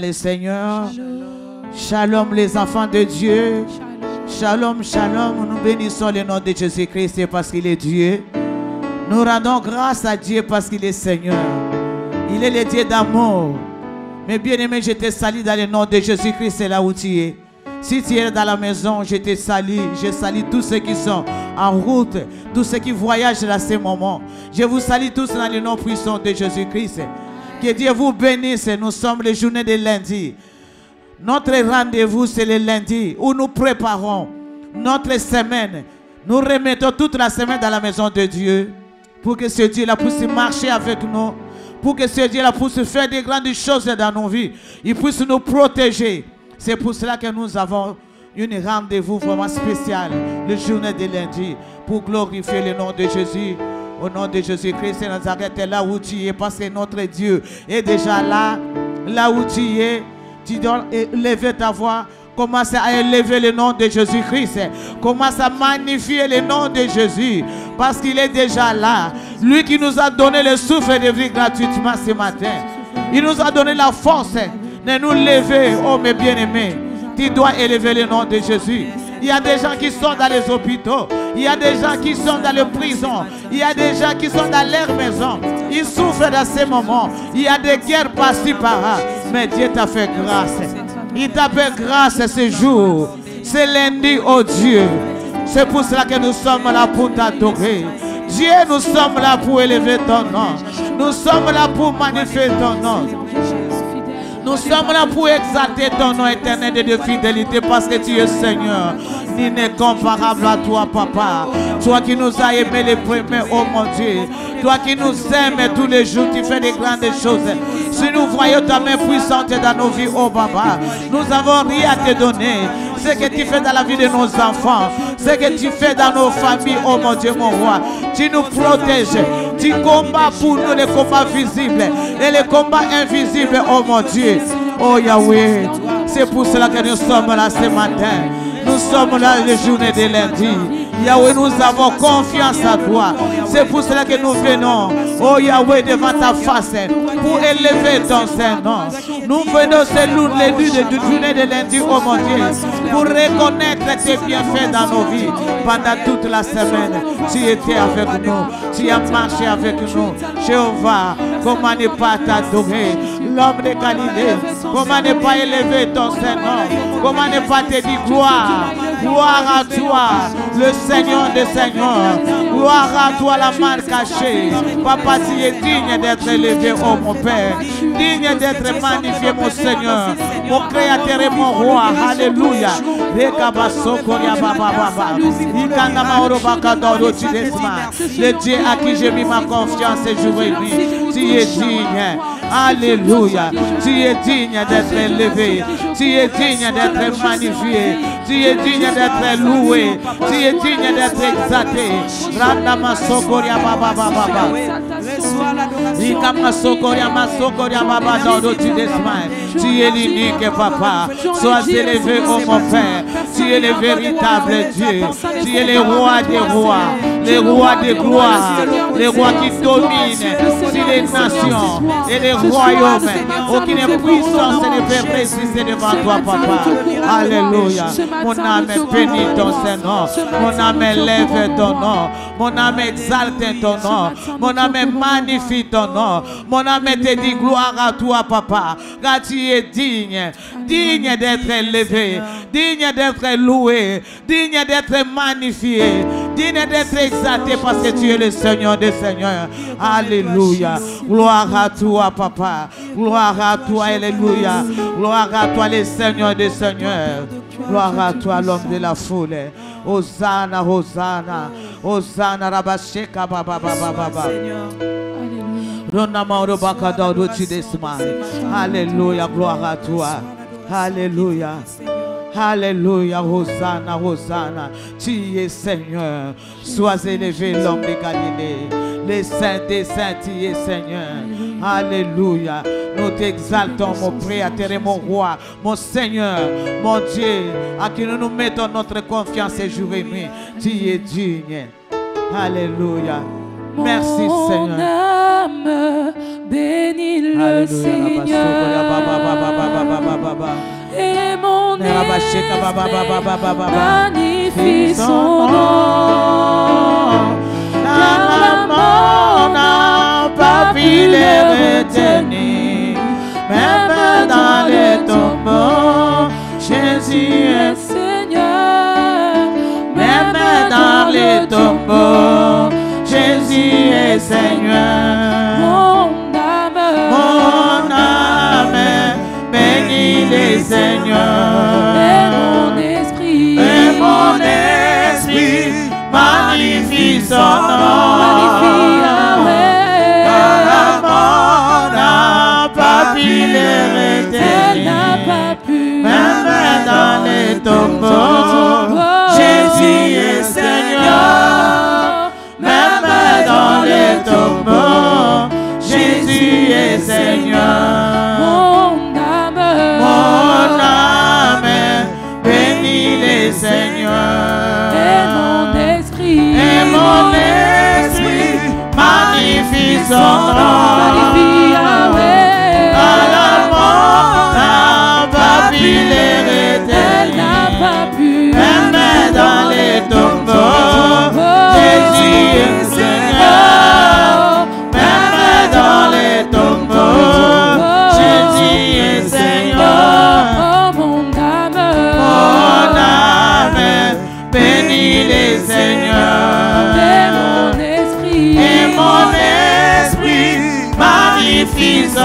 Les seigneurs, shalom les enfants de Dieu, shalom, shalom, nous bénissons le nom de Jésus-Christ parce qu'il est Dieu. Nous rendons grâce à Dieu parce qu'il est Seigneur. Il est le Dieu d'amour. Mais bien aimé, je te salue dans le nom de Jésus-Christ, c'est là où tu es. Si tu es dans la maison, je te salue. Je salue tous ceux qui sont en route, tous ceux qui voyagent à ce moment. Je vous salue tous dans le nom puissant de Jésus-Christ. Que Dieu vous bénisse. Nous sommes les journées de lundi. Notre rendez-vous, c'est le lundi où nous préparons notre semaine. Nous remettons toute la semaine dans la maison de Dieu pour que ce Dieu-là puisse marcher avec nous, pour que ce Dieu-là puisse faire des grandes choses dans nos vies. Il puisse nous protéger. C'est pour cela que nous avons un rendez-vous vraiment spécial, le journée de lundi, pour glorifier le nom de Jésus. Au nom de Jésus-Christ de Nazareth, là où tu es, parce que notre Dieu est déjà là, là où tu es, tu dois élever ta voix, commence à élever le nom de Jésus-Christ, commence à magnifier le nom de Jésus, parce qu'il est déjà là, lui qui nous a donné le souffle de vie gratuitement ce matin, il nous a donné la force de nous lever, oh mes bien-aimés, tu dois élever le nom de Jésus. Il y a des gens qui sont dans les hôpitaux. Il y a des gens qui sont dans les prisons. Il y a des gens qui sont dans leur maison. Ils souffrent dans ces moments. Il y a des guerres par-ci par-là. Mais Dieu t'a fait grâce. Il t'a fait grâce ce jour. C'est lundi, oh Dieu. C'est pour cela que nous sommes là pour t'adorer. Dieu, nous sommes là pour élever ton nom. Nous sommes là pour magnifier ton nom. Nous sommes là pour exalter ton nom éternel de fidélité parce que tu es Seigneur. Ni n'est comparable à toi, Papa. Toi qui nous as aimés les premiers, oh mon Dieu. Toi qui nous aimes tous les jours, tu fais des grandes choses. Si nous voyons ta main puissante dans nos vies, oh Papa, nous n'avons rien à te donner. Ce que tu fais dans la vie de nos enfants, ce que tu fais dans nos familles, oh mon Dieu, mon roi. Tu nous protèges. Tu combats pour nous les combats visibles et les combats invisibles, oh mon Dieu. Oh Yahweh, c'est pour cela que nous sommes là ce matin. Nous sommes là les journées de lundi. Yahweh, nous avons confiance à toi. C'est pour cela que nous venons, oh Yahweh, devant ta face pour élever ton Saint-Nom. Nous venons les nuits de journée de lundi, oh mon Dieu, pour reconnaître tes bienfaits dans nos vies. Pendant toute la semaine, tu étais avec nous. Tu as marché avec nous. Jéhovah, comment ne pas t'adorer? L'homme de Galilée, comment ne pas élever ton Saint-Nom? Comment ne pas te dire gloire? Gloire à toi, le Seigneur des Seigneurs. Gloire à toi, la main cachée. Papa, tu es digne d'être élevé, oh mon Père. Digne d'être magnifié, mon Seigneur. Mon Créateur et mon Roi. Alléluia. Le Dieu à qui j'ai mis ma confiance et jour et nuit. Tu es digne. Alléluia. Tu es digne d'être élevé. Tu es digne d'être magnifié. Tu es digne d'être loué. Tu es digne d'être exalté. Randama sokoria baba baba. Ikama sokoria masokoria baba dans tu desmain. Tu es l'unique papa. Sois élevé oh mon Père. Tu es le véritable Dieu. Tu es le roi des rois. Le roi des gloires. Le roi qui domine sur les nations et les royaumes. Aucune puissance ne peut résister devant toi papa. Alléluia. Mon âme bénit ton Saint-Nom. Mon âme élève ton nom. Mon âme exalte ton nom. Mon âme magnifie ton nom. Mon âme te dit gloire à toi, papa. Car tu es digne. Digne d'être élevé. Digne d'être loué. Digne d'être magnifié. Digne d'être exalté parce que tu es le Seigneur des Seigneurs. Alléluia. Gloire à toi, papa. Gloire à toi, alléluia. Gloire à toi, le Seigneur des Seigneurs. Gloire à toi, l'homme de la foule. Hosanna, Hosanna. Hosanna, Rabasheka, Baba, Baba, Baba. Alléluia, gloire à toi. Alléluia. Alléluia, Hosanna, Hosanna. Tu es Seigneur. Sois élevé, l'homme de Galilée. Les saints des saints, tu es Seigneur. Alléluia. Nous t'exaltons, mon Créateur et mon Roi, mon Seigneur, mon Dieu, à qui nous mettons notre confiance et jour et nuit. Tu es digne. Alléluia. Merci Seigneur. Mon âme bénit le Seigneur. Et mon esprit magnifie son nom. Car la mort n'a pas pu les retenir, même dans les tombeaux, Jésus est Seigneur. même dans les tombeaux, Jésus est Seigneur. Mon âme bénit le Seigneur. Et mon esprit magnifie son nom. magnifie Yahweh. Car la mort n'a pas pu les Elle n'a retenir, pas pu. même dans les tombeaux, Jésus est Seigneur. Même dans les tombeaux, Jésus est Seigneur. Mon âme bénit le Seigneur. et mon esprit magnifie son nom. magnifie Yahweh. Car la mort n'a pas pu les Elle n'a retenir, pas pu. même dans les tombeaux, Jésus est Seigneur. Même dans les tombeaux, Jésus est Seigneur. Oh, mon âme bénit le Seigneur. et mon esprit magnifie son nom.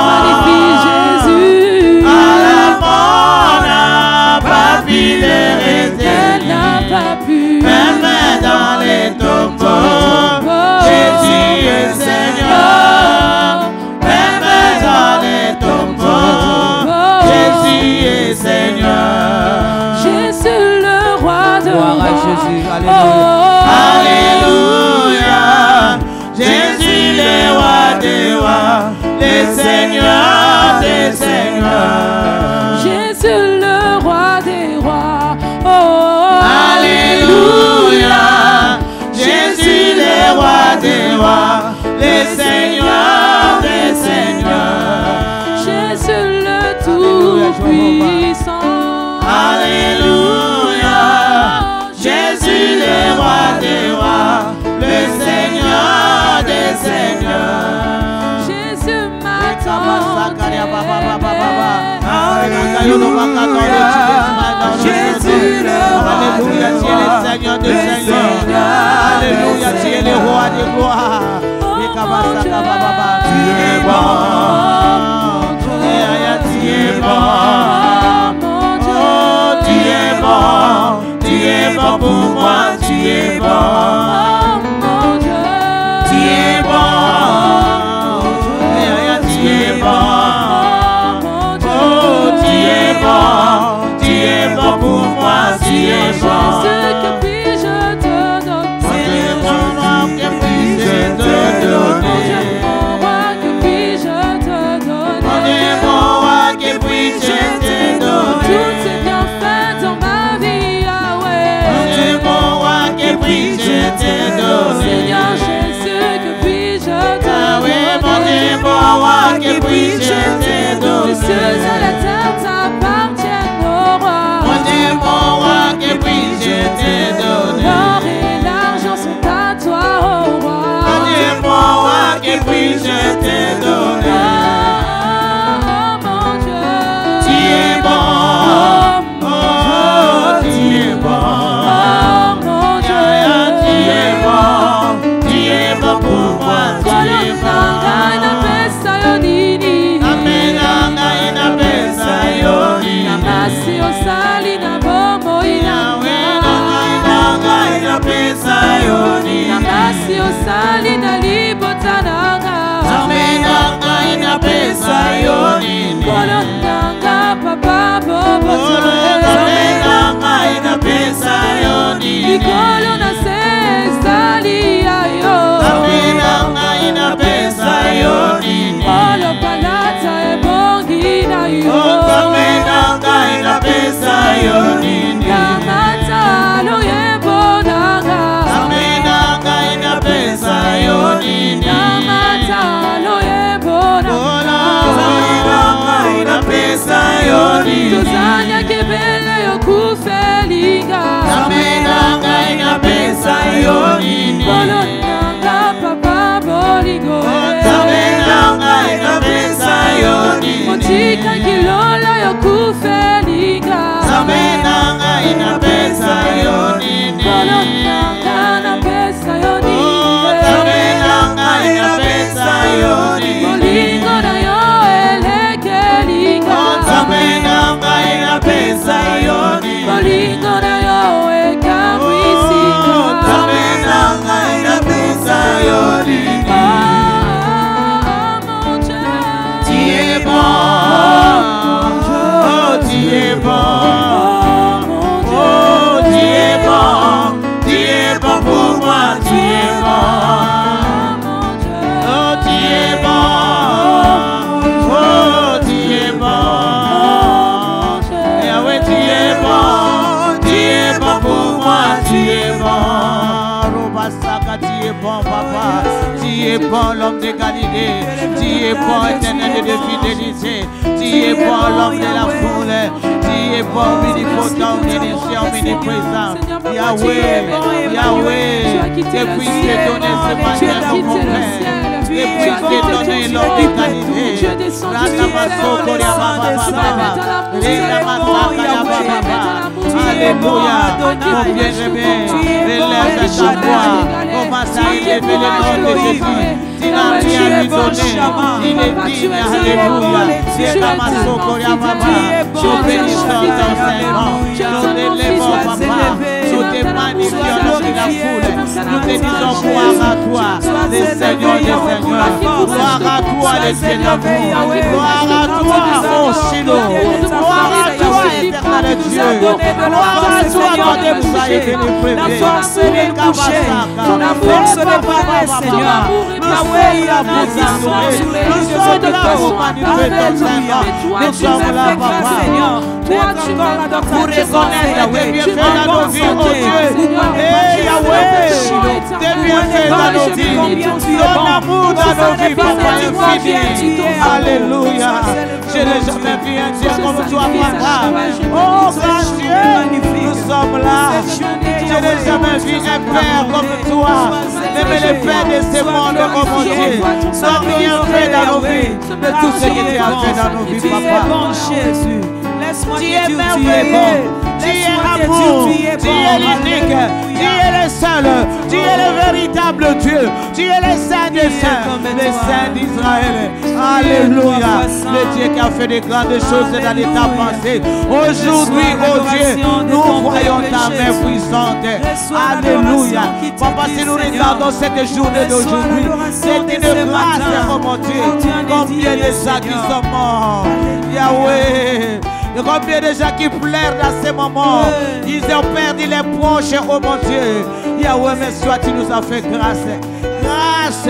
magnifie Jésus. À la mort n'a pas pu les Elle n'a retenir, pas pu. même dans les tombeaux, Jésus est Seigneur. Même dans les tombeaux, Jésus est Seigneur. Jésus le roi de Gloire à rois. Jésus, Oh, Alléluia. Jésus le roi des rois, le Seigneur des seigneurs. Jésus le roi des rois. Oh, Alléluia. Jésus le roi des rois, le Seigneur des seigneurs. Jésus le tout-puissant. Alléluia. Jésus le roi des rois, le Seigneur des seigneurs. Jésus m'attend. Jésus le roi Alléluia, des tu es le rois, Seigneur des le seigneurs. Seigneur. Alléluia, tu es le roi des gloires. Oh, mon Dieu. Tu es bon. Tu es bon. Mon Dieu. Oh, tu es bon. Tu es bon pour moi, tu es bon. Oh, mon Dieu. Tu es bon. Tu es bon. Mon Dieu. Oh, tu es bon. Tu es bon pour moi, tu es bon. Jésus, que puis-je te donner? C'est ton nom que puis-je te Mon Dieu, donner. mon roi, que puis-je te donner? Takilola yokufelinga. Zamenanga inapesa yonini. Bolonanga pesa yoni. Zamenanga inapesa yonini. Bolingo na yo elekelinga. Zamenanga inapesa yonini. Bolingo na yo ekamwisinga. Zamenanga inapesa yonini. Mon Dieu. Tu es bon. Oh, tu es bon. Oh, tu es bon. Tu es bon pour moi, tu es bon. Oh, tu es bon. Oh, tu es bon. Yahweh, tu es bon. Tu es bon pour moi, tu es bon. Robasaka, tu es bon, papa. Tu es bon, l'homme de Galilée. Tu es bon, éternel de fidélité. Tu es bon, l'homme de la foule. Tu es bon, omnipotent, omniscient, omniprésent. Yahweh, Yahweh, et puis te donner ce matin, mon Père. Et puis te donner l'homme de Galilée. Alléluia, mon bien-aimé, élève ta voix, commence à élever le nom de Jésus. Il n'a rien à lui donner, il est digne, alléluia. C'est comme un socorro, papa. Nous bénissons ton Seigneur, nous l'élevons, papa. Nous te magnifions dans la foule. Nous te disons gloire à toi, le Seigneur des Seigneurs. Gloire à toi, le Seigneur d'amour. Gloire à toi, oh Shiloh. Gloire à toi, éternel Dieu. Gloire à toi, quand vous avez été prévés. La force n'est couchée, ton amour se déparait, Seigneur. Yahweh, il a position sur les yeux de personnes. Alléluia. Mais tu nous as fait grâce, Seigneur. Toi, tu m'as là dans ta reconnaître, Yahweh. Tu m'as dans santé. Eh, Yahweh, t'es bien fait dans nos vies. Ton amour dans nos vies, papa, infini. Alléluia. Je n'ai jamais vu un Dieu comme toi, papa. Oh, grand Dieu, nous sommes là. Je n'ai jamais vu un Père comme toi. Même les pères de ce monde, oh mon Dieu, n'ont rien fait dans nos vies. De tout ce que tu as fait dans nos vies, Tu es papa. bon, Jésus. Laisse-moi Tu te es dire, tu es merveilleux, bon. tu es Laisse-moi te amour, dire, tu es l'unique, tu es le seul, tu es le véritable Dieu, tu es le Saint des Saints, le Saint d'Israël. Alléluia, le Dieu qui a fait de grandes choses dans l'état passé. Aujourd'hui, oh Dieu, nous voyons ta main puissante. Alléluia. Papa, si nous regardons cette journée d'aujourd'hui, c'est une grâce, oh mon Dieu. Combien de gens qui sont morts, Yahweh. Et combien de gens qui pleurent dans ces moments, ils ont perdu les proches, oh mon Dieu. Yahweh, mais soit tu nous as fait grâce. Grâce,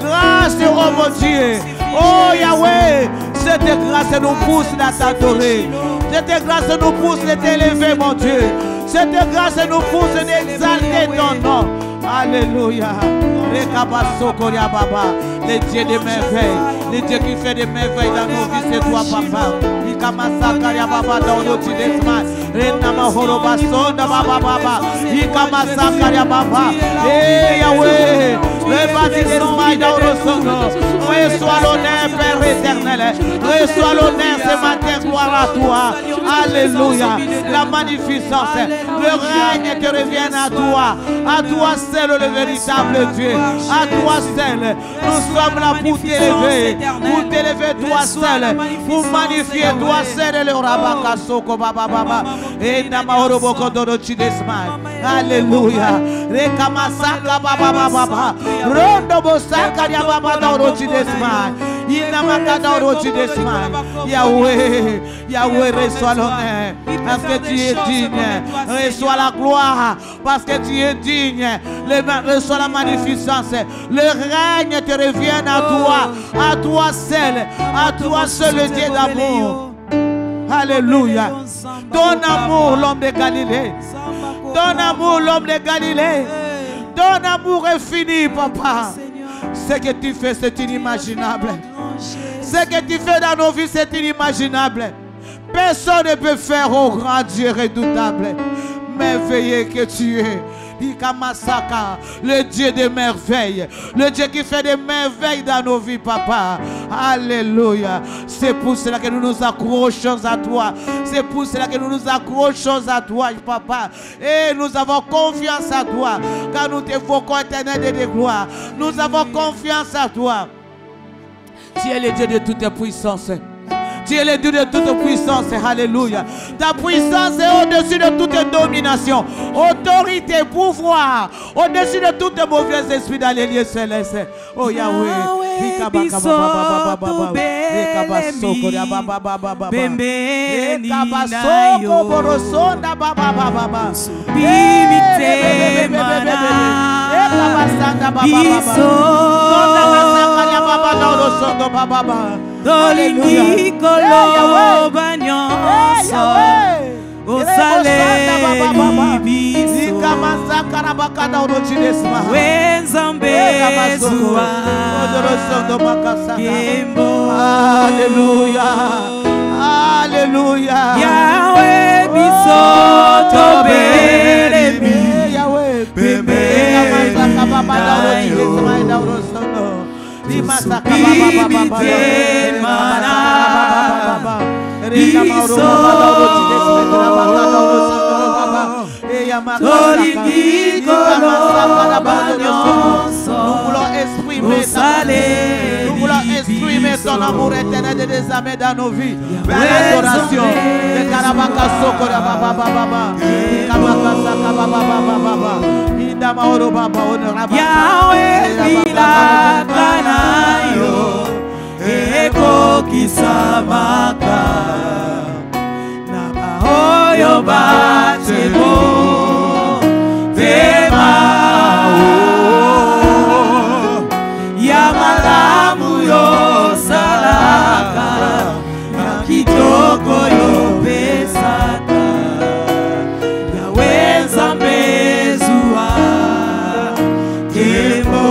grâce, oh mon Dieu. Oh Yahweh, cette grâce nous pousse à t'adorer. Cette grâce nous pousse à t'élever, mon Dieu. Cette grâce nous pousse à exalter ton nom. Alléluia. Le Dieu des merveilles, le Dieu qui fait des merveilles dans nos vies, c'est toi, papa. Ikamasakaria baba daudo tidesma, renama horoba sonda baba baba. Ikamasakaria baba. Eh Yahweh, le bâti desma daudo sondo. Reçois l'honneur, Père éternel. Reçois l'honneur ce matin, gloire à toi. Alléluia. La magnificence, le règne te revient à toi. À toi seul le véritable Dieu. À toi seul. Nous sommes là pour t'élever. Pour t'élever toi seul. Pour magnifier toi seul le rabaka soko baba baba. Et namahoro doro chidesma. Alléluia. Rekamasaka baba baba. Rondo bosaka ya baba doro chidesma. Inamaka doro chidesma. Yahweh, Yahweh, reçois l'honneur. Parce que tu es digne. Reçois la gloire. Parce que tu es digne. Reçois la magnificence. Le règne te revient à toi. À toi seul. À toi seul, le Dieu d'amour. Alléluia. Ton amour, l'homme de Galilée. Ton amour, l'homme de Galilée. Ton amour est fini, papa. Ce que tu fais, c'est inimaginable. Ce que tu fais dans nos vies, c'est inimaginable. Personne ne peut faire, oh grand Dieu redoutable. Merveilleux que tu es. Le Dieu des merveilles, le Dieu qui fait des merveilles dans nos vies, papa. Alléluia. C'est pour cela que nous nous accrochons à toi. C'est pour cela que nous nous accrochons à toi, Papa. Et nous avons confiance à toi. Car nous t'évoquons, éternel de gloire. Nous avons confiance à toi. Tu es le Dieu de toute puissance. Tu es le Dieu de toute puissance. Alléluia. Ta puissance est au-dessus de toute domination, autorité, pouvoir, au-dessus de toute mauvaise esprit dans les lieux célestes. Oh Yahweh. Dolingi koloba nyonso osaleli biso wenzambe zuwa kembo. Alléluia, Alléluia. Yahweh biso tobelemi nous voulons exprimer ton amour éternel de désormais dans nos vies. L'adoration. Yahweh bilakanayo ekokisamaka na baoyo batebo temao ya malamu yosalaka na kitoko yopesaka Yawe Nzambe zuwa kembo.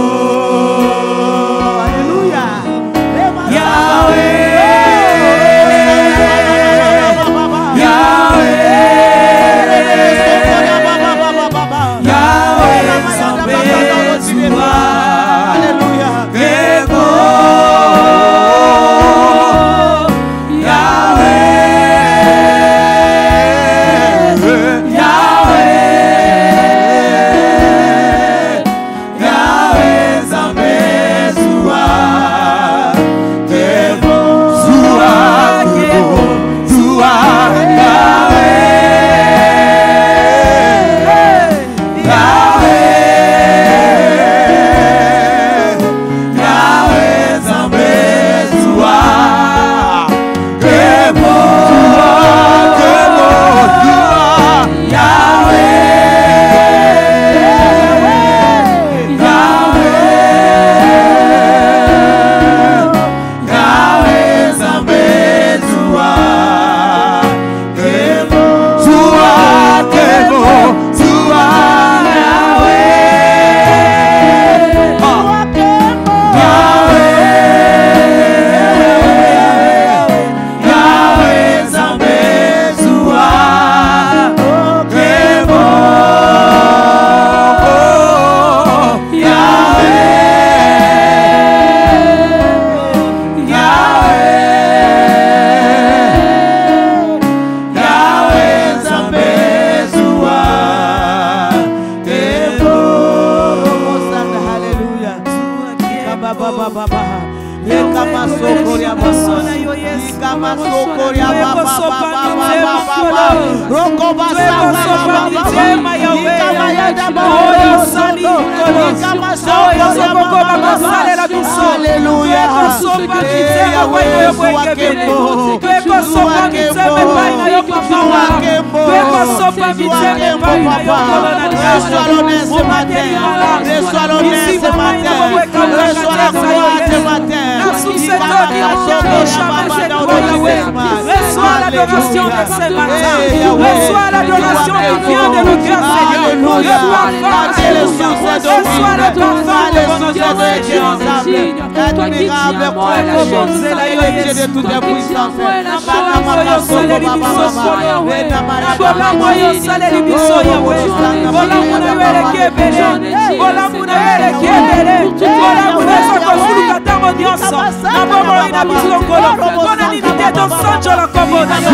Reçois l'adoration de ce matin. Reçois l'adoration qui vient de nos cœurs, Seigneur. Reçois la parole de notre Dieu, Seigneur. Toi qui dis à moi la chose, de toute puissance. nyonso na bomoi na biso ngolo mpona nini te tosonjola kombo na yo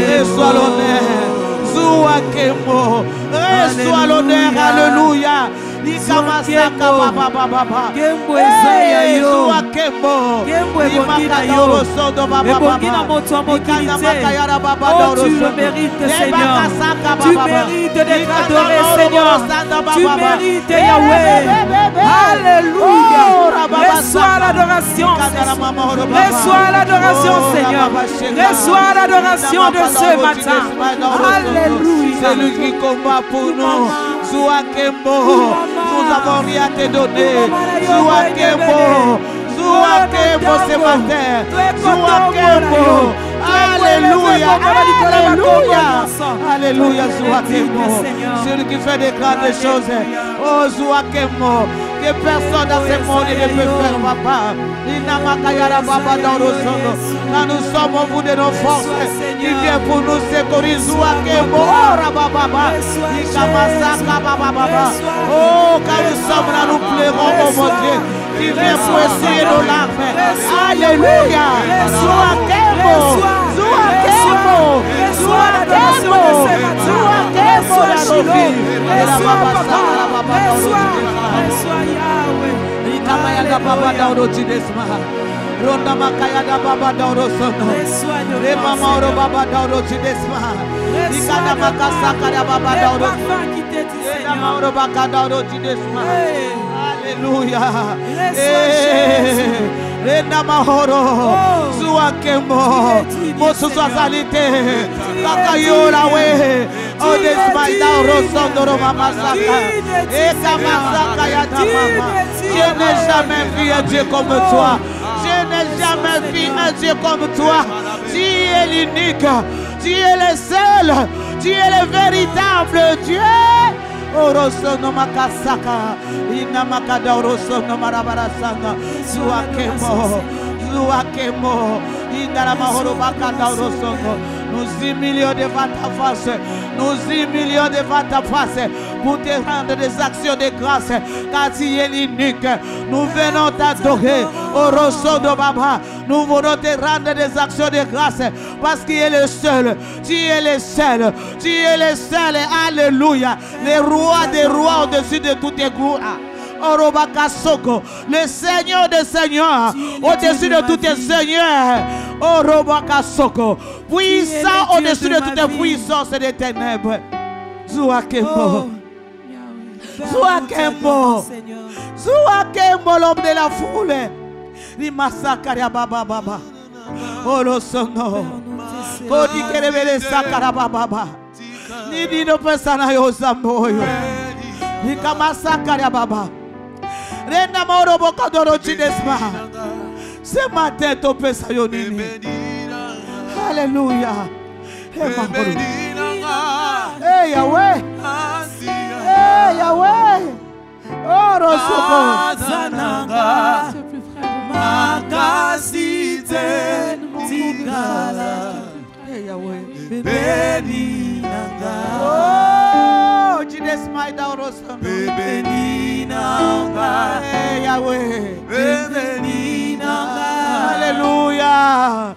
Reçois l'honneur, reçois l'honneur, alléluia. Ikamasaka baba baba. Kembo ezaya yo. Kembo. Kembo ebongina yo. Ebongina moto mokili te. Oh, tu le mérites, Seigneur. Tu mérites d'être adoré, Seigneur. Tu mérites, Yahweh. Alléluia. Reçois l'adoration, reçois l'adoration, Seigneur. Reçois l'adoration de ce matin. Alléluia. C'est lui qui combat pour nous. Zouakembo, nous avons rien à te donner. Zouakembo, Zouakembo ce matin. Zouakembo, alléluia, alléluia, alléluia, Zouakembo. Celui qui fait des grandes choses. Oh Zouakembo, que personne dans ce monde ne peut faire, papa. Quand nous sommes au bout de nos forces, il vient pour nous secourir. Zouakembo, oh, quand nous sommes là, nous pleurons, oh mon Dieu. Il vient pour essuyer nos larmes. Alléluia. Zouakembo, Zouakembo, Zouakembo, Zouakembo, la Sophie. Reçois Yahweh. Ikamayaka Baba Dauro Tidesma. Ronda Makaya da Baba Dauro Sono. Remama Oro Baba Dauro Tidesma. Ikada Makasaka da Baba Dauro. Remama Oro Baba Dauro Tidesma. Alléluia. Renda mahoro. Zouakembo. Mosu Swazalite. Kakayora we. Odesma Dauro Sondoro Mama Saka. Eka Masaka ya Mama. Je n'ai jamais vu un Dieu comme toi. Je n'ai jamais vu un Dieu comme toi. Tu es l'unique. Tu es le seul. Tu es le véritable Dieu. Orosono makasaka. Inamakada orosono marabarasanga. Zouakembo. Zouakembo. Inaramahoro bakada orosono. Nous humilions devant ta face. Nous humilions devant ta face pour te rendre des actions de grâce. Car tu es l'unique. Nous venons t'adorer. Au Rosso de Baba. Nous voulons te rendre des actions de grâce. Parce qu'il est le seul. Tu es le seul. Tu es le seul. Alléluia. Le roi des rois au-dessus de toutes tes gloires. Orobakasoko, le Seigneur des Seigneurs, au-dessus de tous tes seigneurs. Orobakasoko, puissant au-dessus de toutes tes puissances des ténèbres. Zouakembo, Zouakembo, Zouakembo, l'homme de la foule. Limasakaria Baba Baba. Olosono, Kodi Kerebele Sakara Baba. Nidi no pesana yo zamboyo. Nikamasakaria Baba. Renda Mauro Bokadoro Chidesma. Ce matin, ton pesa yonini. Alléluia. Hey Yahweh. Hey Yahweh. Oh Rosoko. Zananga. Makasite. Tigala. Hey Yahweh. Beninanga. Oh, Chidesma Daurosano. Beninanga. Hey Yahweh. Beninanga. Alléluia.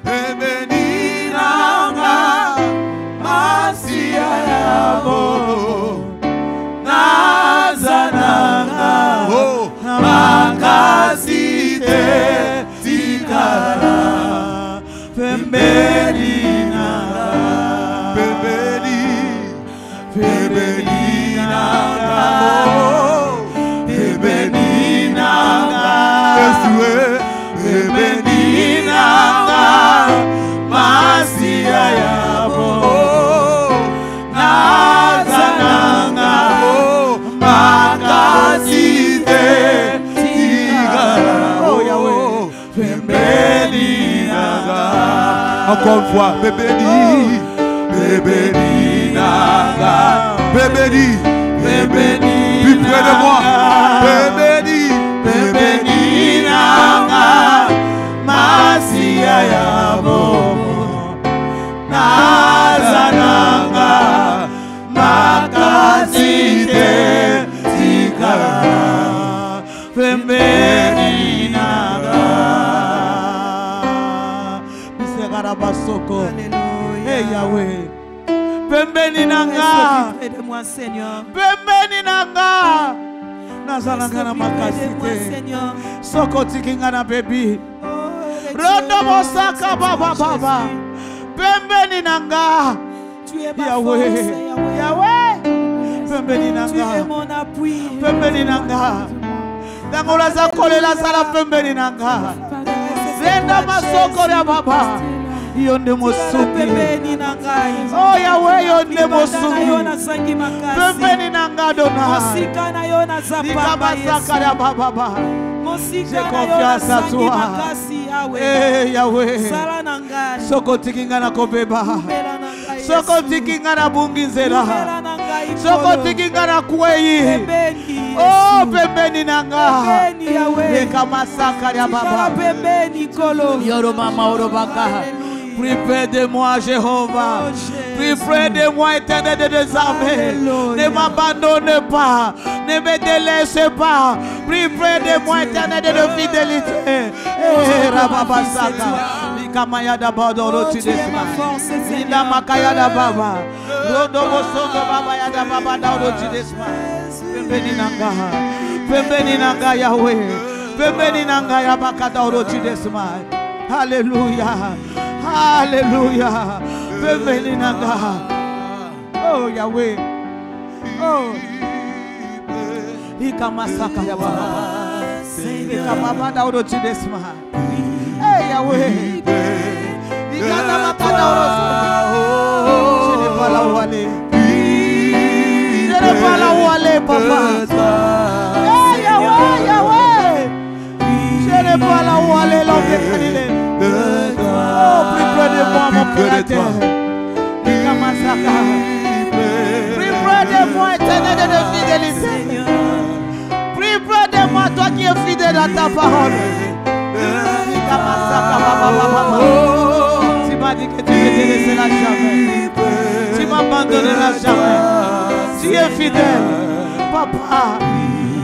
Beninanga. Encore une fois, bébéni, bébéni, naga, bébéni, bébéni, plus près de moi, bébéni, bébéni, naga, masia ya bobo, nazananga, makasite, tikara, bébéni, naga. Basoko. Alléluia. Hey Yahweh. Pembeni nanga. Reste de moi, Seigneur. Pembeni nanga. Nazalanga na makasite. Seigneur. Soko tikinga na baby. Rondo mosaka baba baba. Pembeni nanga. Tu es ma Yahweh. force, Yahweh. Pembeni nanga. Tu es mon appui. Pembeni nanga. Dangola za kolela sala pembeni nanga. Zenda masoko ya baba. Yonde mosuki. Oh Yahweh yonde mosuki. Pembeni nanga dona. Nikabasaka ya baba. J'ai confiance à toi. Eh Yahweh. Soko tikinga na kobeba. Soko tikinga na bunginzela. Soko tikinga na kueyi. Oh pembeni nanga. Nikamasaka ya baba. Yoro mama orobaka. Prie près de moi, Jéhovah. Prie près de moi, éternel des armées. Ne m'abandonne pas. Ne me délaisse pas. Prie près de moi, éternel de fidélité. Rababasaka. Likamaya d'abord dans l'autre desma. Linda Makaya d'ababa. Rodobo Soto Baba Yada Baba dans l'autre desma. Pembeni nanga. Pembeni nanga Yahweh. Pembeni nanga Yabaka dans l'autre desma. Alléluia. Alléluia. Pembeni nanga. Oh Yahweh. Oh. Ikamasaka ya baba. Ikamaba da oro chidesma. Hey Yahweh. Ikata da oro. Je ne pas la wale. Je ne pas la wale papa. Hey Yahweh, Yahweh. Je ne pas la wale l'homme de Galilée. Oh, plus près de moi, mon créateur. Ikamasaka. Plus près de moi, éternel de fidélité. Plus près de moi, toi qui es fidèle à ta parole. Tu m'as dit que tu ne me délaisseras jamais. Tu m'abandonneras jamais. Tu es fidèle. Papa,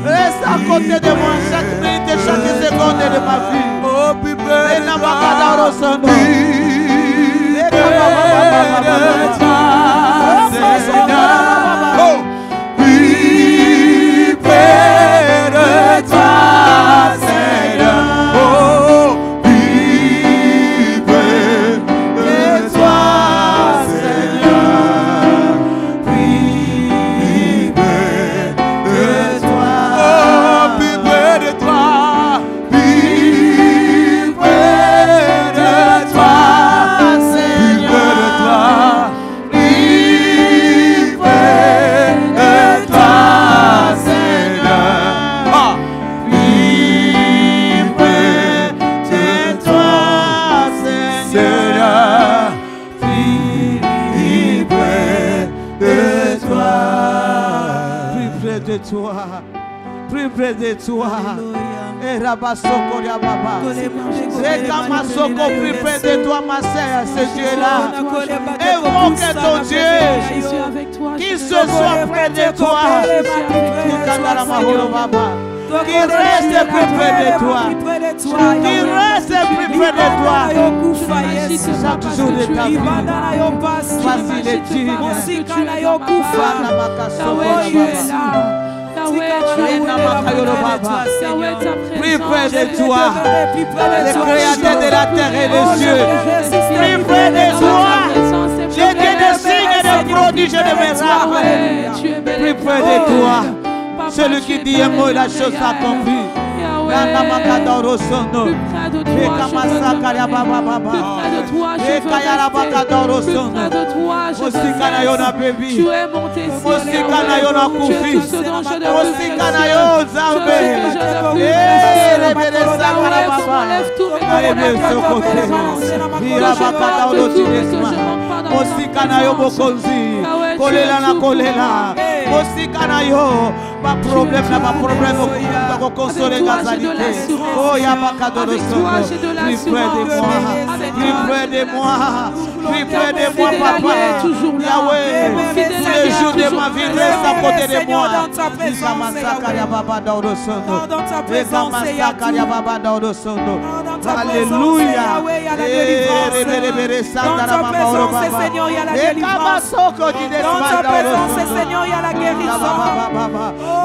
reste à côté de moi chaque minute et chaque seconde de ma vie. Oh, plus près de moi. Plus près de toi. Et Rabasoko ya baba. C'est quand ma soko plus près de toi, ma sœur, ce Dieu-là. Évoque ton Dieu. Qu'il se soit près de toi. Qu'il reste plus près de toi. Qu'il reste plus près de toi. Chaque jour de ta vie. Facile et digne. Plus près de toi, le créateur de la terre et des cieux. Plus près de toi, j'ai des signes et des prodige de miracles. Plus près de toi. Celui qui dit un mot, la chose s'accomplit. Plus près de toi, je veux rester. Plus près de toi, Jésus. Tu es mon Tessie. Tu es tout ce dont je devrais faire. Lève tous mes pas problème, pas problème, pour consoler Gazalité. Oh, y'a pas cadeau de son. Plus près de moi, plus près de moi, plus près de moi, papa. Yahweh, le jour de ma vie reste à côté de moi. Alléluia.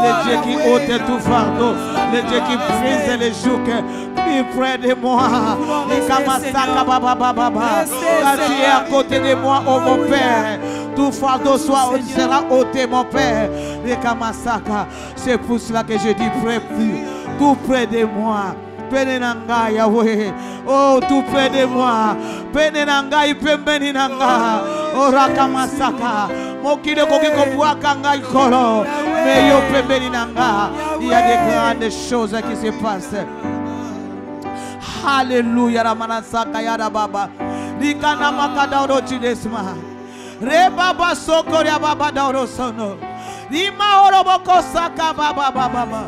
Le Dieu qui ôte tout fardeau, le Dieu qui brise les joues, plus près de moi. Quand tu es à côté de moi, oh mon Père, tout fardeau sera ôté, mon Père. C'est pour cela que je dis tout près de moi. Penenanga Yahweh, oh tout près de moi. Penenanga ipemeninanga, oh rakamasaka. Mokile kokiko buakanga ikolo, mais yo pemeninanga. Il y a des grandes choses qui se passent. Alléluia, ramanasaka yada baba. Likana makada orotidesma. Rebaba sokoria baba daorosono. Lima oroboko saka baba baba.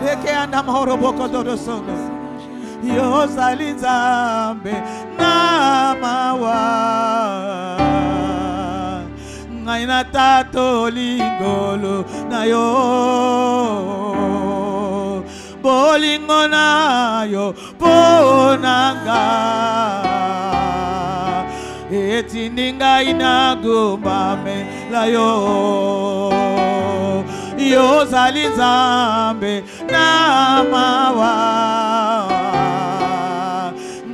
Eke anda mahoroboko daorosono. Yo salinzambe na mawa ngaina tato lingolo na yo bolingo na yo ponanga etininga inagumame la yo yo salinzambe na mawa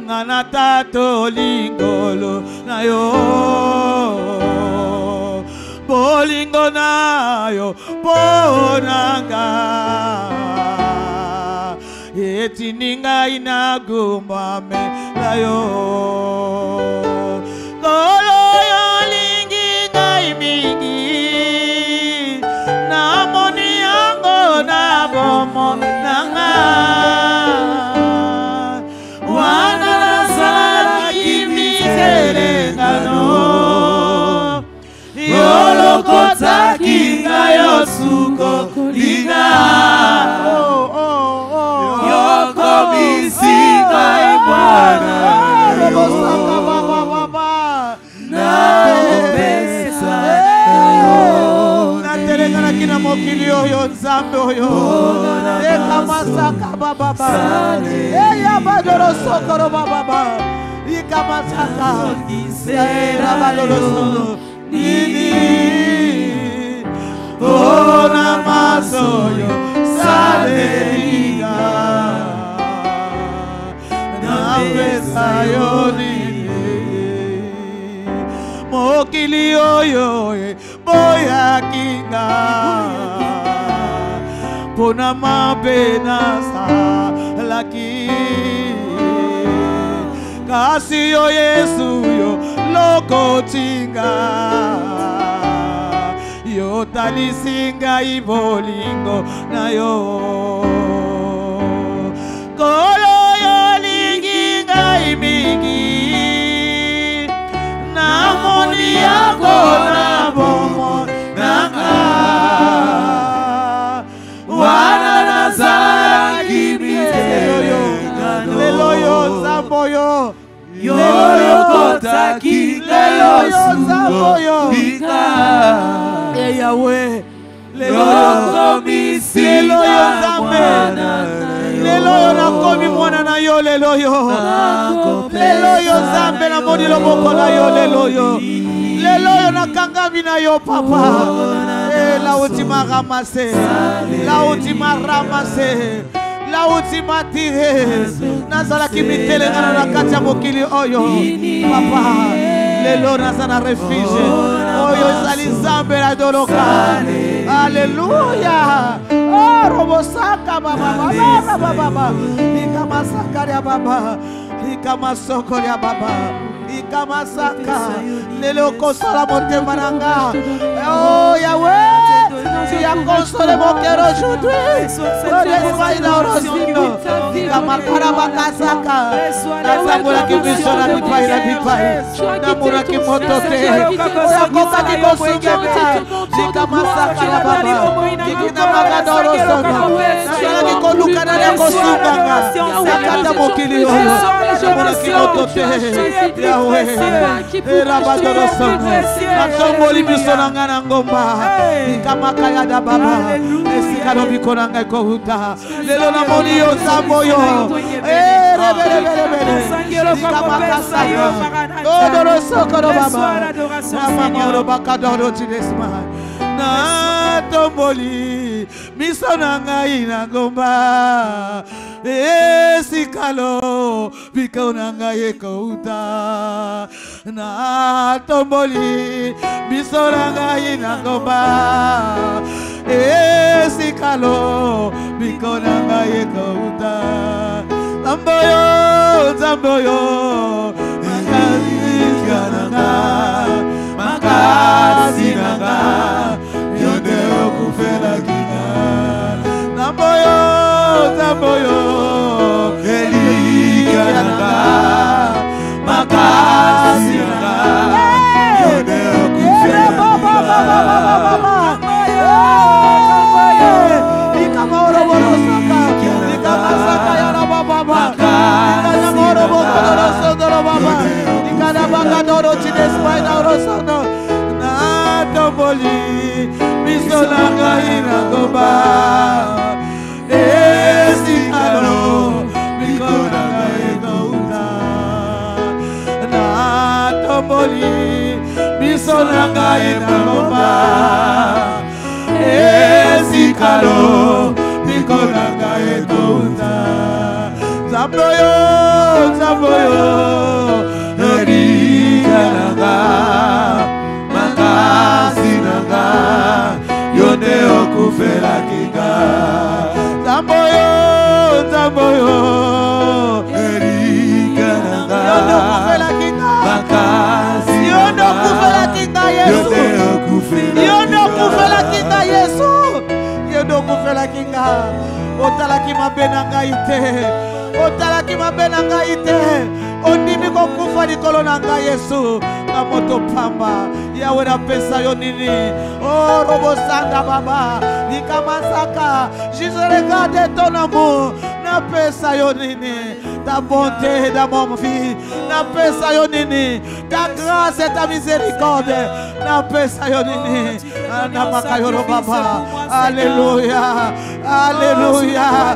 ngana tato lingolo na yo bolingo na yo ponanga etininga inagumame la yo kolo yo lingi ngai mingi na moni yango na bomo nanga Yolokota kinga yosuko lina Yoko bisinga ibwana Na obesa Na terengana kina mokili yo nzambe oyo Eka masaka baba Eya badoro sokoro baba Ika masaka Sera badoro sokoro Nini Ona masoyo Saleriga Na yo nini Mokili oyo Boya kinga Pona mabena Laki Kasi yo Yesu yo Loko tinga Yo talisinga ibolingo na yo Kolo yo linginga imingi Na moni yako na bomo nanga Wana nazara kibite Lelo yo zamboyo Yolokota kinga yosuko lina Yahweh Yoko misinga mwana Lelo yo nakomi mwana na yo lelo yo Lelo yo zambe na moni loboko na yo lelo yo Lelo yo nakangami na yo papa La ultima ramase La ultima ramase La ultima tiré Nazala ki mitele ngana na kati ya mokili oyo Papa Lelo nazana refuge. Oh yo salizambe la doloka. Alléluia. Oh robosaka baba baba. Ikamasaka ya baba. Ikamasoko ya baba. Ikamasaka. Lelo kosola mote mananga. Oh Yahweh. Tu as consolé mon cœur aujourd'hui. Oh l'esprit d'Orosino. Ikamakara bakasaka. Nasamura kimisona bipai la bipai. Namura kimotote. Oyakoka kikosungeka. Ikamasaka ya baba. Ikinamaga d'Orosino. Nasala kikoluka na nekosunganga. Nakata mokili oyo. Namura kimotote. Yahweh. Erabadorosino. Natomboli misonanga na ngomba. Ikamakaya da baba. Esikalo bikonanga kohuta. Lelo na moni yo samboyo. Rebele. Ikamakasaya. Dodoro sokoro baba. Namamoro bakadoro tinesma. Na tomboli misonanga ina ngomba. Esikalo bikonanga kohuta. Na tomboli misonanga ina ngomba. Esikalo bikonanga kohuta. Zamboyo makasi nanga yonde okufela kinga. Zamboyo elika nanga makasi nanga yonde okufela Zamboyo, erika nanga, makasi nanga, yonde okufela kinga. Zamboyo, erika nanga, yonde okufela kinga, makasi yonde okufela kinga Yesu, yonde okufela kinga Yesu, yonde okufela kinga. Otalaki mabenanga ite. Otalaki mabenanga ite. Ondimi kokufa likolo nanga Yesu. Kamoto pamba. Yawe na pesa yo nini. Oh robosanga baba. Nikamasaka. Je regarde ton amour. Na pesa yo nini. Ta bonté dans mon vie. Na pesa yo nini. Ta grâce et ta miséricorde. Na pesa yo nini. Namakayoro baba. Alléluia. Alléluia.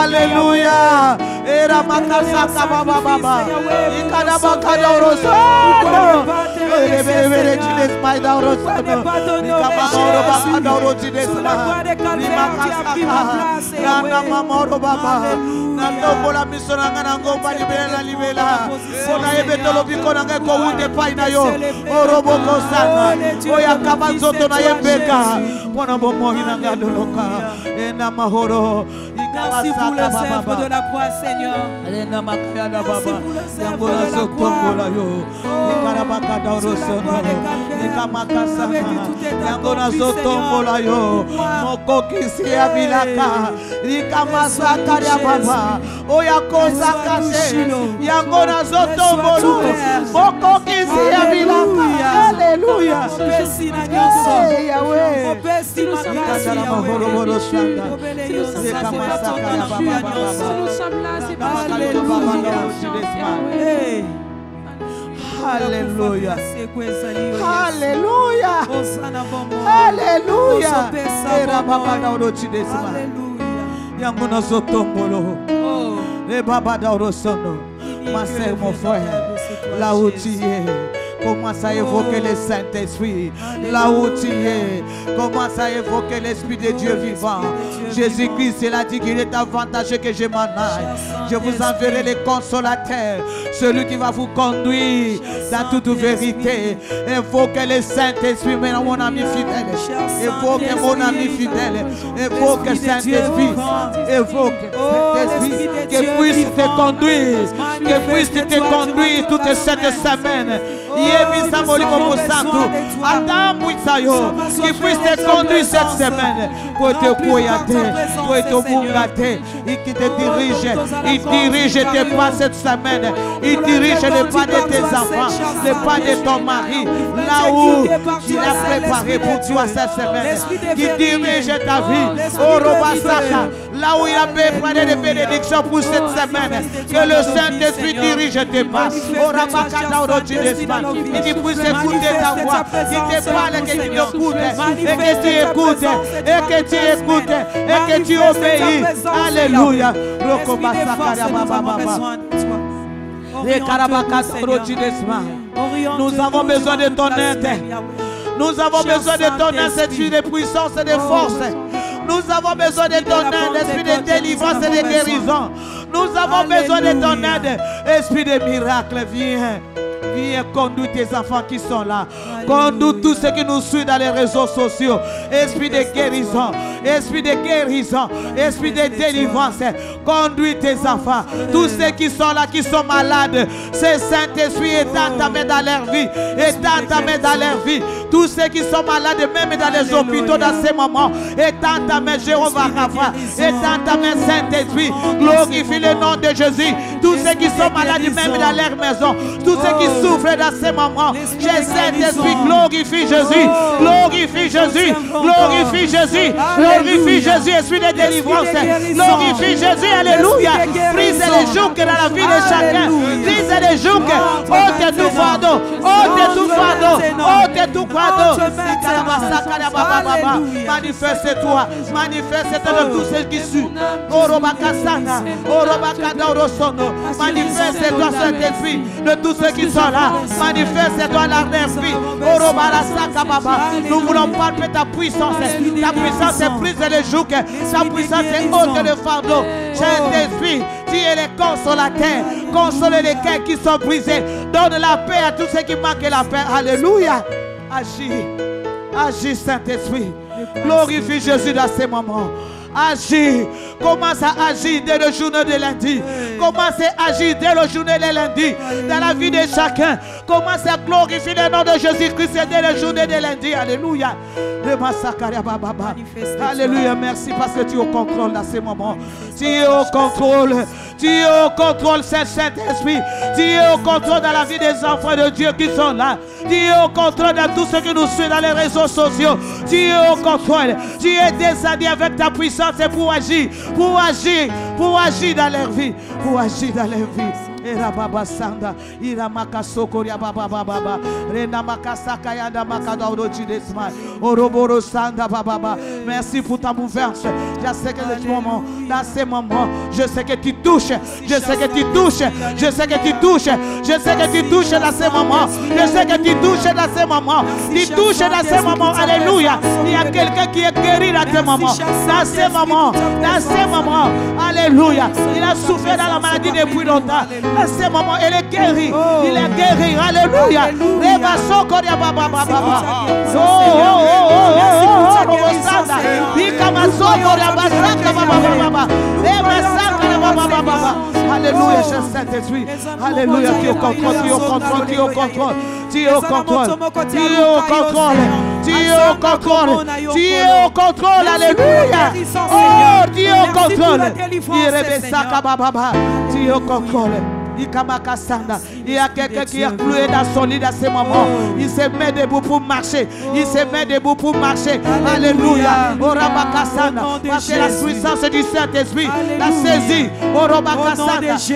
Alléluia. Era makasaka baba baba. Ikada bakada orosono. Rebele chines maida orosono. Nikamamoro bakada orochinesma. Nimakasaka. Nana mamoro baba. Nandombola misonanga nangomba libela. Ona ebetolo bikona ngeko unde paina yo. Oroboko sana. Oya kabanzoto na yembeka. Mwana bomo hinanga doloka. Ena mahoro. Merci pour le sèvre de la croix, Seigneur. Merci pour le sèvre de la croix. Alléluia. Alléluia. Alléluia. Yanguna zotombolo. E baba da orosono. Ma sœur, mon frère, là où tu es, Commence à évoquer le Saint-Esprit. Là où tu es. Commence à évoquer l'Esprit de Dieu vivant. Jésus-Christ, il a dit qu'il est avantageux que je m'en aille. Je vous enverrai les consolateurs. Celui qui va vous conduire dans toute vérité. Évoquez le Saint-Esprit, mon ami fidèle. Évoquez mon ami fidèle. Évoquez Saint-Esprit. Évoquez Saint-Esprit. Que puisse te conduire. Que puisse te conduire toute cette semaine. Qui puisse te conduire cette semaine pour te poyater, pour te bourgater, et qui te dirige. Il dirige tes pas cette semaine. Il dirige les pas de tes enfants, les pas de ton mari, là où il a préparé pour toi cette semaine. Qui dirige ta vie. Oh Robasaka, là où il a préparé des bénédictions pour cette semaine. Que le Saint-Esprit dirige tes pas. Oh Rabakata Orochidesman. Et qu'il puisse écouter ta voix. Qu'il te parle et que tu écoutes. Et que tu écoutes. Et que tu écoutes. Et que tu obéis. Alléluia. Nous avons besoin de ton aide. Nous avons besoin de ton aide, esprit de puissance et de force. Nous avons besoin de ton aide, esprit de délivrance et de guérison. Nous avons besoin de ton aide, esprit de miracle. Viens. Viens conduire tes enfants qui sont là. Conduis tous ceux qui nous suivent dans les réseaux sociaux. Esprit de guérison. Esprit de guérison. Esprit de délivrance. Conduis tes enfants. Tous ceux qui sont là, qui sont malades. Ce Saint-Esprit est entamé dans leur vie. Est entamé dans leur vie. Tous ceux qui sont malades, même dans les hôpitaux dans ces moments. Est entamé Jéhovah Rapha. Est entamé Saint-Esprit. Glorifie le nom de Jésus. Tous ceux qui sont malades, même dans leur maison. Tous ceux qui souffrent dans ces moments. J'ai Saint-Esprit. Glorifie Jésus. Glorifie Jésus. Glorifie Jésus. Glorifie Jésus. Esprit de délivrance. Glorifie Jésus. Alléluia. Brise les jougs dans la vie de chacun. Brise les jougs. Ôte tout fardeau. Ôte tout fardeau. Ôte tout fardeau. Manifeste-toi. Manifeste-toi de tous ceux qui suivent. Orobakasana. Orobakadaorosono. Manifeste-toi, Saint-Esprit, de tous ceux qui sont là. Manifeste-toi dans leur vie. Nous voulons palper ta puissance. Ta puissance est prise les jougs. Ta puissance est haute le fardeau. Saint-Esprit, tu es le consolateur. Console les cœurs qui sont brisés. Donne la paix à tous ceux qui manquent la paix. Alléluia. Agis. Agis, Saint-Esprit. Glorifie Jésus dans ces moments. Agis. Commence à agir dès le journée de lundi. Commence à agir dès le journée de lundi. Dans la vie de chacun. Commence à glorifier le nom de Jésus-Christ dès le journée de lundi. Alléluia. Alléluia. Merci parce que tu es au contrôle dans ces moments. Tu es au contrôle. Tu es au contrôle, Saint-Esprit. Tu es au contrôle dans la vie des enfants de Dieu qui sont là. Tu es au contrôle de tous ceux qui nous suivent dans les réseaux sociaux. Tu es au contrôle. Tu es descendu avec ta puissance pour agir. Pour agir. Pour agir dans leur vie. Pour agir dans leur vie. Era baba sanda ira makasoko ya baba baba rena makasaka ya da makadoro chidesma oroboro sanda baba. Merci pour ta mouvance. Je sais que dans ces moments, je sais que tu touches. Je sais que tu touches. Je sais que tu touches. Je sais que tu touches dans ces moments. Je sais que tu touches dans ces moments. Tu touches dans ces moments. Alléluia. Il y a quelqu'un qui est guéri dans ces moments. Dans ces moments. Dans ces moments. Alléluia. Il a souffert dans la maladie depuis longtemps. À ce moment, il est guéri. Il est guéri. Alléluia. Alléluia, Saint-Esprit. Alléluia. Tu es au contrôle. Tu es au contrôle. Tu es au contrôle. Tu es au contrôle. Tu es au contrôle. Tu es au contrôle. Tu es au contrôle. Alléluia. Oh, tu es au contrôle. Tu es au contrôle. Il y a quelqu'un qui est cloué dans son lit dans ces moments. Il se met debout pour marcher. Il se met debout pour marcher. Alléluia. Parce que la puissance du Saint-Esprit l'a saisi.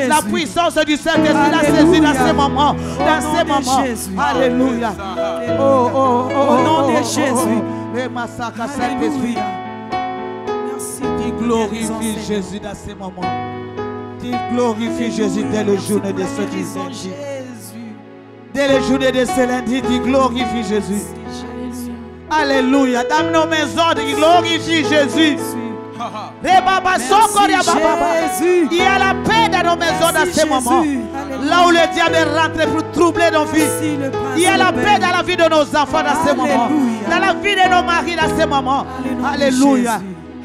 La puissance du Saint-Esprit l'a saisi dans ces moments. Dans ces moments. Alléluia. Au nom de Jésus. Saint-Esprit. Tu glorifies Jésus dans ces moments. Tu glorifies Jésus dès le jour de ce Jésus. Dès Dès les journées de ce lundi, dis glorifie Jésus. Alléluia. Dans nos maisons, dis glorifie Jésus. Il y a la paix dans nos maisons dans ces moments. Là où le diable est rentré pour troubler nos vies. Il y a la paix dans la vie de nos enfants dans ces moments. Dans la vie de nos maris dans ces moments. Alléluia.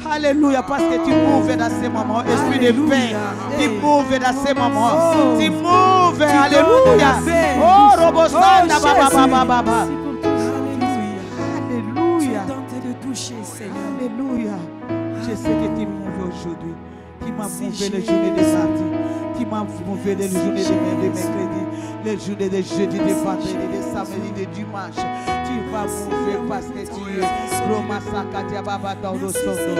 Alléluia, parce que tu mouves dans ces moments. Esprit de paix, tu mouves dans ces moments. Tu mouves. Alléluia. Oh, Robosanda, baba, baba, baba. Alléluia. Alléluia. Je sais que tu mouves aujourd'hui. Tu m'as mouvé les journées de samedi. Tu m'as mouvé les journées de mercredi. Les journées de jeudi, de vendredi, de samedi, de dimanche. Tu vas mouver parce que tu es Roma Sakadia Baba dans le Sondo.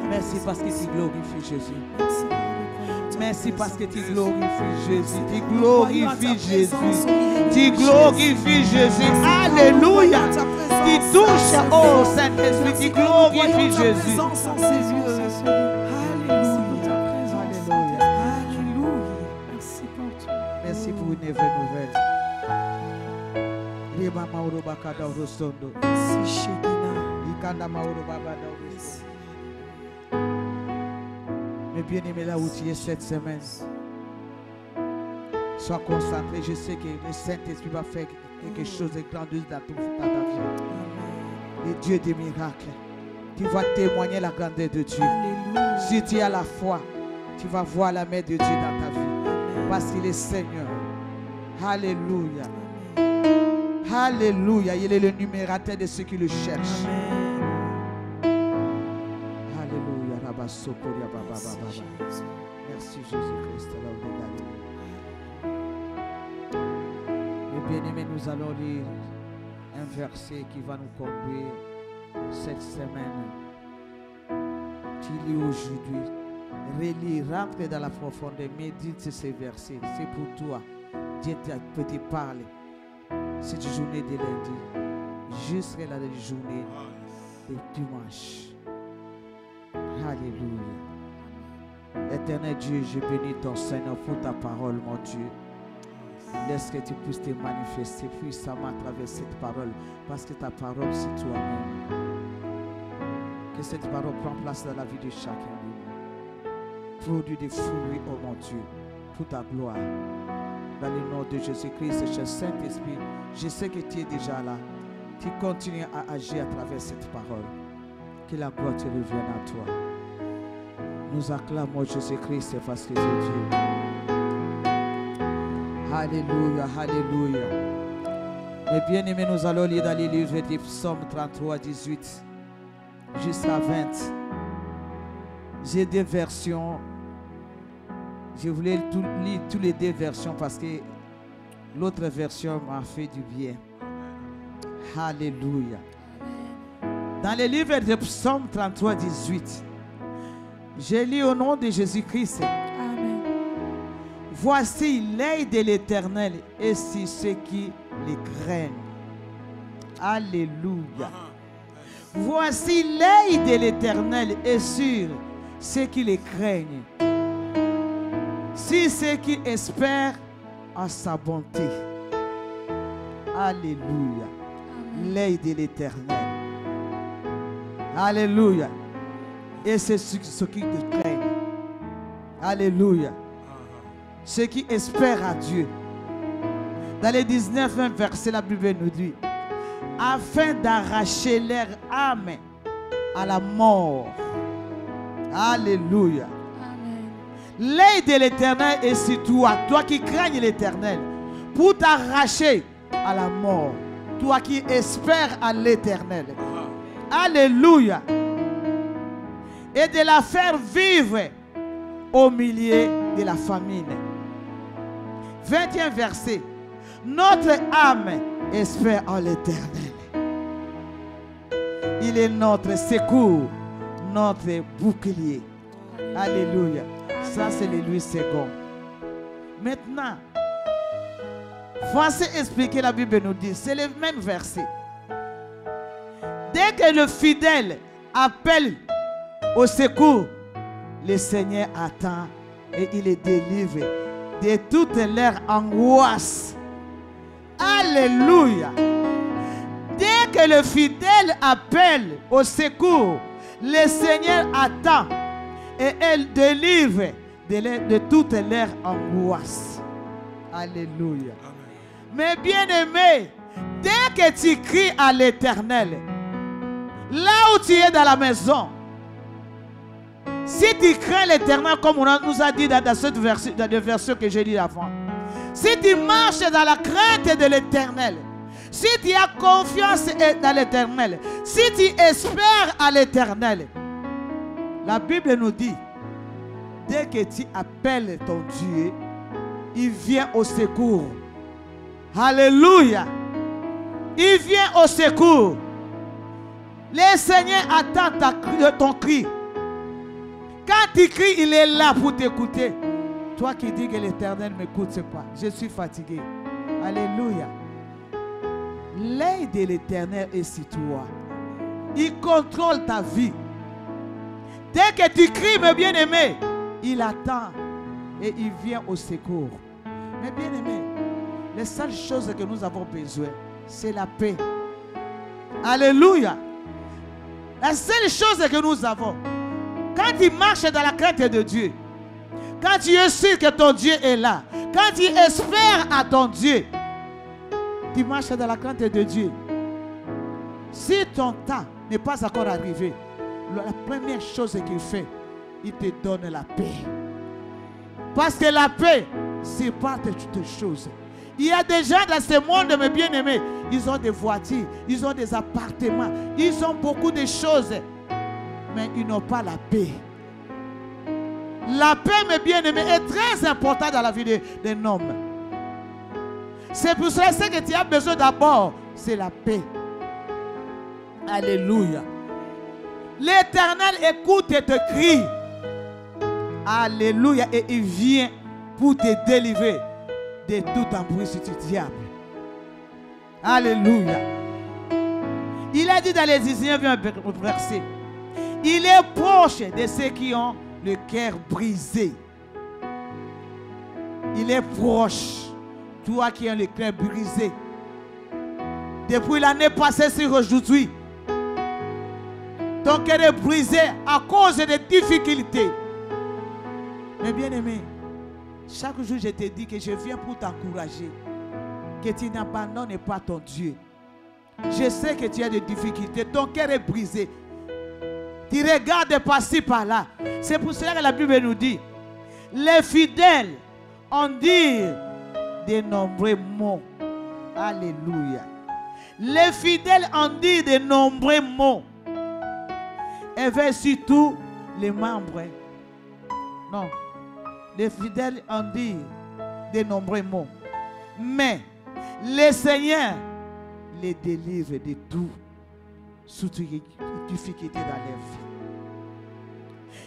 Merci parce que tu glorifies Jésus. Merci parce que tu glorifies Jésus. Tu glorifies Jésus. Tu glorifies Jésus. Alléluia. Tu touches au Saint-Esprit. Tu glorifies Jésus. Merci pour une nouvelle. Mais bien aimé, là où tu es cette semaine, sois concentré. Je sais que le Saint-Esprit va faire quelque chose de grandiose dans ta vie. Le Dieu des miracles. Tu vas témoigner la grandeur de Dieu. Alléluia. Si tu as la foi, tu vas voir la main de Dieu dans ta vie. Parce qu'il est Seigneur. Alléluia. Alléluia. Il est le numérateur de ceux qui le cherchent. Alléluia. Merci Jésus-Christ. Mes bien-aimés, nous allons lire un verset qui va nous conduire cette semaine. Tu lis aujourd'hui. Relis, rentre dans la profondeur, médite ces versets. C'est pour toi. Dieu peut te parler. Cette journée de lundi, jusqu'à la journée de dimanche. Alléluia. Éternel Dieu, je bénis ton Seigneur pour ta parole, mon Dieu. Laisse que tu puisses te manifester puissamment à travers cette parole, parce que ta parole, c'est toi-même. Que cette parole prenne place dans la vie de chacun de nous. Produis des fruits, oh mon Dieu, pour ta gloire. Dans le nom de Jésus-Christ, cher Saint-Esprit, je sais que tu es déjà là. Tu continues à agir à travers cette parole. Que la gloire te revienne à toi. Nous acclamons Jésus-Christ parce que c'est Dieu. Alléluia, alléluia. Mais bien aimés, nous allons lire dans les livres des Psaumes 33, 18 jusqu'à 20. J'ai des versions. Je voulais lire toutes les deux versions parce que l'autre version m'a fait du bien. Alléluia. Dans les livres de Psaume 33, 18, j'ai lu au nom de Jésus-Christ. Amen. Voici l'œil de l'Éternel et sur ceux qui les craignent. Alléluia. Voici l'œil de l'Éternel et sur ceux qui les craignent. Sur ceux qui espèrent en sa bonté. Alléluia. L'œil de l'Éternel. Alléluia. Et c'est ceux qui te craignent. Alléluia. Ceux qui espèrent à Dieu. Dans les 19 versets, la Bible nous dit, afin d'arracher leur âme à la mort. Alléluia. L'œil de l'Éternel est sur toi, toi qui craignes l'Éternel, pour t'arracher à la mort, toi qui espères à l'Éternel. Alléluia. Et de la faire vivre au milieu de la famine. 21 verset. Notre âme espère en l'Éternel. Il est notre secours, notre bouclier. Alléluia. Ça, c'est le Louis II. Maintenant, voici expliquer la Bible nous dit. C'est le même verset. Dès que le fidèle appelle au secours, le Seigneur attend et il les délivre de toutes leurs angoisses. Alléluia. Dès que le fidèle appelle au secours, le Seigneur attend et elle délivre de toutes leurs angoisses. Alléluia. Mais bien aimé, dès que tu cries à l'Éternel, là où tu es dans la maison, si tu crains l'Éternel, comme on nous a dit dans cette version, dans le verset que j'ai dit avant, si tu marches dans la crainte de l'Éternel, si tu as confiance dans l'Éternel, si tu espères à l'Éternel, la Bible nous dit, dès que tu appelles ton Dieu, il vient au secours. Alléluia. Il vient au secours. Le Seigneur attend ton cri. Quand tu cries, il est là pour t'écouter. Toi qui dis que l'Éternel ne m'écoute pas, je suis fatigué. Alléluia. L'œil de l'Éternel est sur toi. Il contrôle ta vie. Dès que tu cries, mes bien-aimés, il attend et il vient au secours. Mes bien-aimés, les seules choses que nous avons besoin, c'est la paix. Alléluia. La seule chose que nous avons, quand tu marches dans la crainte de Dieu, quand tu es sûr que ton Dieu est là, quand tu espères à ton Dieu, tu marches dans la crainte de Dieu. Si ton temps n'est pas encore arrivé, la première chose qu'il fait, il te donne la paix. Parce que la paix, c'est pas toutes choses. Il y a des gens dans ce monde, mes bien-aimés, ils ont des voitures, ils ont des appartements, ils ont beaucoup de choses, mais ils n'ont pas la paix. La paix, mes bien-aimés, est très importante dans la vie d'un homme. C'est pour cela que tu as besoin d'abord, c'est la paix. Alléluia. L'Éternel écoute tes cris. Alléluia. Et il vient pour te délivrer de tout embrouille du diable. Alléluia. Il a dit dans les 19e verset, il est proche de ceux qui ont le cœur brisé. Il est proche. Toi qui as le cœur brisé. Depuis l'année passée sur aujourd'hui, ton cœur est brisé à cause des difficultés. Mais bien aimé, chaque jour je te dis que je viens pour t'encourager. Que tu n'abandonnes pas ton Dieu. Je sais que tu as des difficultés. Ton cœur est brisé. Tu regardes par-ci, par-là. C'est pour cela que la Bible nous dit, les fidèles ont dit de nombreux mots. Alléluia. Les fidèles ont dit de nombreux mots. Et vers surtout les membres. Non. Les fidèles ont dit de nombreux mots. Mais le Seigneur les délivre de tout. Surtout les difficultés dans leur vie.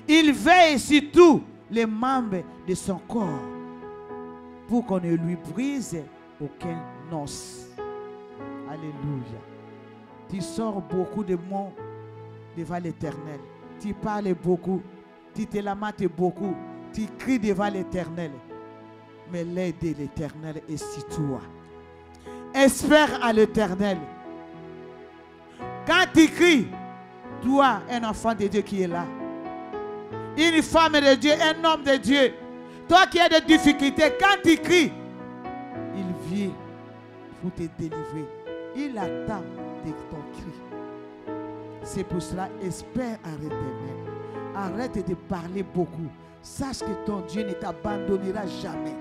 Il veille sur tous les membres de son corps pour qu'on ne lui brise aucun os. Alléluia. Tu sors beaucoup de mots devant l'Éternel. Tu parles beaucoup. Tu te lamentes beaucoup. Tu cries devant l'Éternel. Mais l'aide de l'Éternel est sur toi. Espère à l'Éternel. Quand tu cries, toi, un enfant de Dieu qui est là, une femme de Dieu, un homme de Dieu, toi qui as des difficultés, quand tu cries, il vient pour te délivrer. Il attend de ton cri. C'est pour cela, espère à l'Éternel. Arrête de parler beaucoup. Sache que ton Dieu ne t'abandonnera jamais.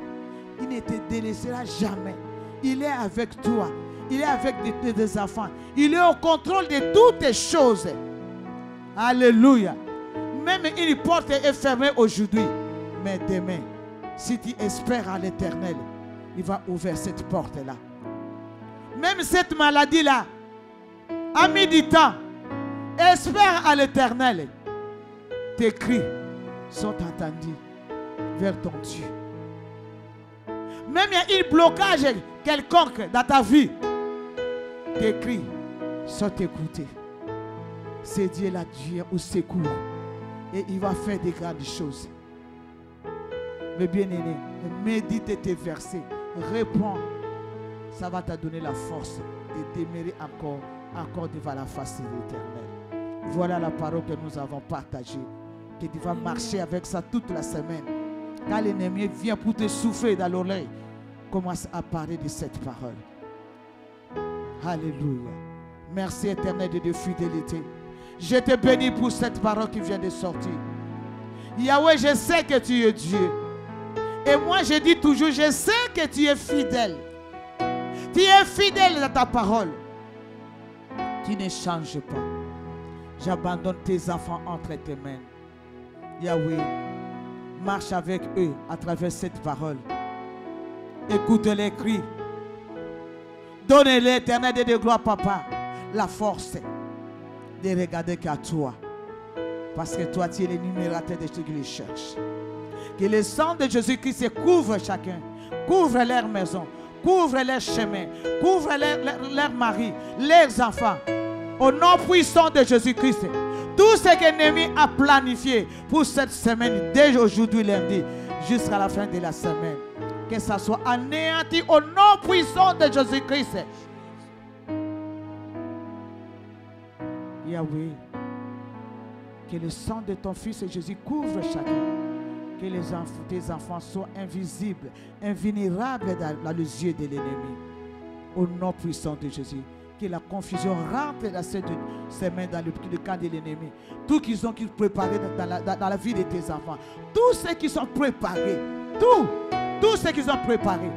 Il ne te délaissera jamais. Il est avec toi. Il est avec tes enfants. Il est au contrôle de toutes les choses. Alléluia. Même une porte est fermée aujourd'hui. Mais demain, si tu espères à l'Éternel, il va ouvrir cette porte-là. Même cette maladie-là, a mis du temps. Espère à l'Éternel. Tes cris sont entendus vers ton Dieu. Même il y a un blocage quelconque dans ta vie, tes cris sont écoutés. C'est Dieu là, Dieu au secours. Et il va faire des grandes choses. Mais bien aimé, médite tes versets, réponds. Ça va te donner la force de demeurer encore devant la face de l'Éternel. Voilà la parole que nous avons partagée. Que tu vas marcher avec ça toute la semaine. Quand l'ennemi vient pour te souffler dans l'oreille, commence à parler de cette parole. Alléluia. Merci Éternel de fidélité. Je te bénis pour cette parole qui vient de sortir. Yahweh, je sais que tu es Dieu. Et moi, je dis toujours, je sais que tu es fidèle. Tu es fidèle dans ta parole. Tu ne changes pas. J'abandonne tes enfants entre tes mains. Yahweh, marche avec eux à travers cette parole. Écoute les cris. Donne-les, Éternel de gloire, Papa, la force de regarder qu'à toi. Parce que toi, tu es le numérateur de ceux qui les cherchent. Que le sang de Jésus-Christ couvre chacun. Couvre leur maison. Couvre leur chemin. Couvre leur mari. Leurs enfants. Au nom puissant de Jésus-Christ. Tout ce que l'ennemi a planifié pour cette semaine, dès aujourd'hui lundi, jusqu'à la fin de la semaine. Que ça soit anéanti au nom puissant de Jésus-Christ. Yahweh, que le sang de ton fils Jésus couvre chacun. Que tes enfants soient invisibles, invulnérables dans les yeux de l'ennemi. Au nom puissant de Jésus. Que la confusion rentre dans cette semaine dans le camp de l'ennemi. Tout qu'ils ont préparé dans la vie de tes enfants. Tous ceux qui sont préparés. Tous ceux qu'ils ont préparés.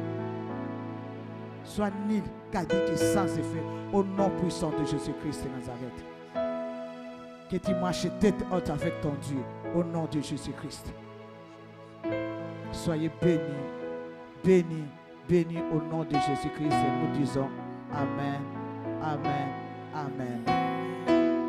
Sois nul, caduc et sans effet. Au nom puissant de Jésus-Christ de Nazareth. Que tu marches tête haute avec ton Dieu. Au nom de Jésus-Christ. Soyez bénis, bénis, bénis au nom de Jésus-Christ. Et nous disons Amen, Amen, Amen.